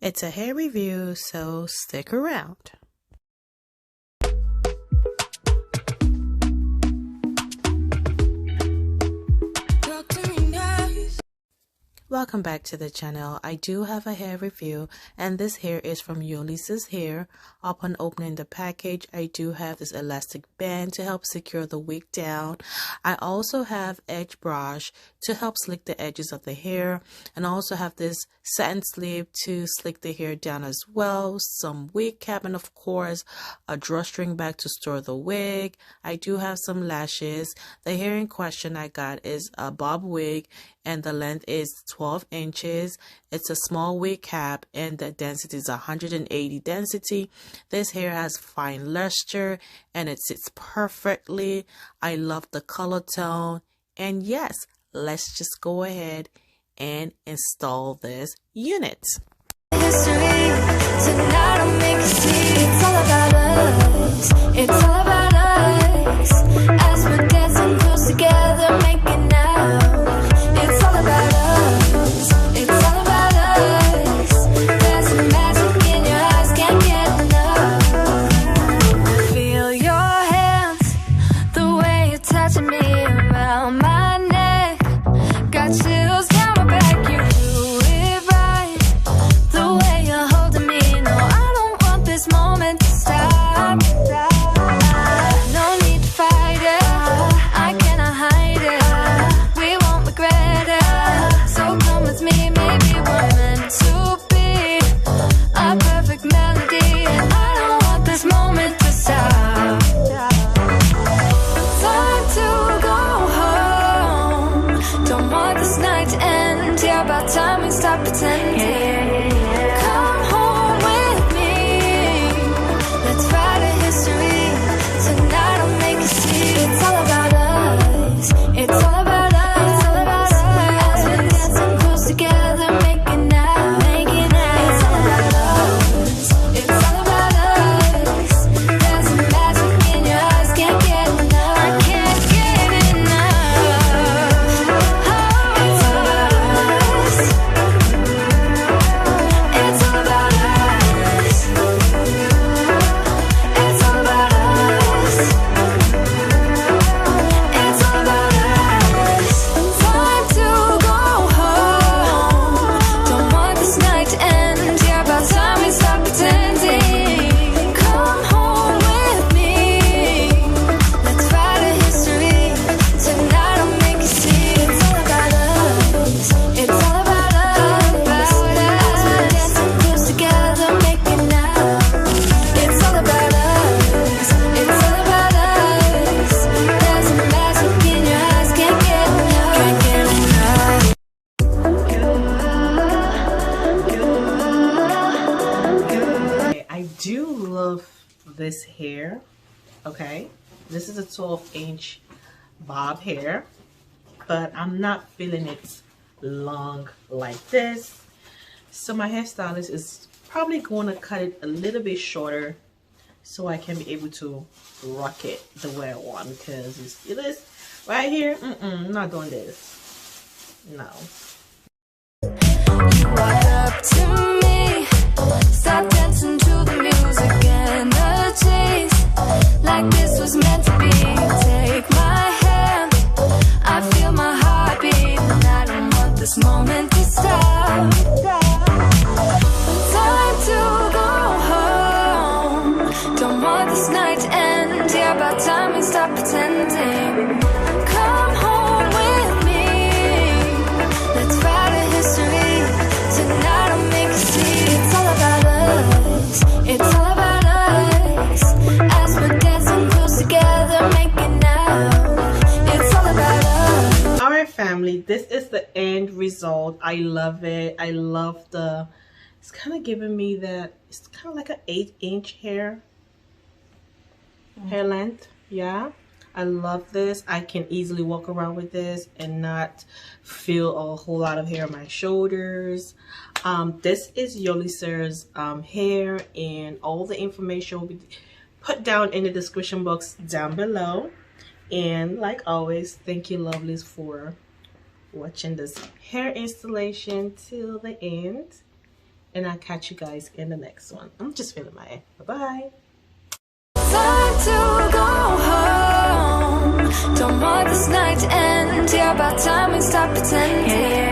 It's a hair review, so stick around. Welcome back to the channel. I do have a hair review, and this hair is from Yolissa's Hair. Upon opening the package, I do have this elastic band to help secure the wig down. I also have edge brush to help slick the edges of the hair, and also have this satin sleeve to slick the hair down as well. Some wig cap, and of course a drawstring bag to store the wig. I do have some lashes. The hair in question I got is a bob wig, and the length is 12 inches. It's a small wig cap, and the density is 180 density. This hair has fine luster, and it sits perfectly. I love the color tone, and yes, let's just go ahead and install this unit. It's all about us. As we're dancing close together, making out. It's all about us. It's all about us. There's a magic in your eyes, can't get enough. Feel your hands, the way you're touching me around my neck. Got chills down my back, you do it right. The way you're holding me, no, I don't want this moment to stop. No need to fight it, I cannot hide it. We won't regret it, so come with me. Maybe we're meant to be a perfect melody, and I don't want this moment to stop. Time to go home, don't want this night to end. Yeah, about time we stop pretending. Come home with me, let's write a history. Tonight I'll make you see. It's all about us. It's all about us. It's all about us. As we're dancing close together, making out, making out. It's all about us. It's all about us. There's a magic in your eyes, can't get enough. I can't get enough. Oh, it's all about us. It's all about us. It's all about us. It's all about us. Time to go home. Don't want this night to end. Yeah, about time we stop pretending. Come home with me. Let's write a history. Tonight I'll make you see. It's all about us. It's all about us. As we're dancing close together, making out. It's all about us. It's all about us. There's a magic in your eyes, can't get enough. Can't get enough. Okay, I do love this hair. Okay, this is a 12-inch bob hair, but I'm not feeling it long like this. So my hairstylist is probably going to cut it a little bit shorter so I can be able to rock it the way I want, because you see this right here, I'm not doing this. No. You walk up to me, start dancing to the music and the chase, like this was meant to be. Take my hand, I feel my heart beat, and I don't want this moment to stop. Time to go home, don't want this night to end. Yeah, about time we stop pretending. Come home with me, let's write a history. Tonight I'll make you see. It's all about us. It's all about us. As we're dancing close together, making out. It's all about us. Alright family, this is the end result. I love it. I love the, it's kind of giving me that, it's kind of like an 8-inch hair length. Yeah, I love this. I can easily walk around with this and not feel a whole lot of hair on my shoulders. This is Yolissa's hair, and all the information will be put down in the description box down below. And like always, thank you lovelies for watching this hair installation till the end. and I'll catch you guys in the next one. I'm just feeling my hair. Bye-bye. Time to go home. Don't want this night to end. Yeah, about time we stop pretending.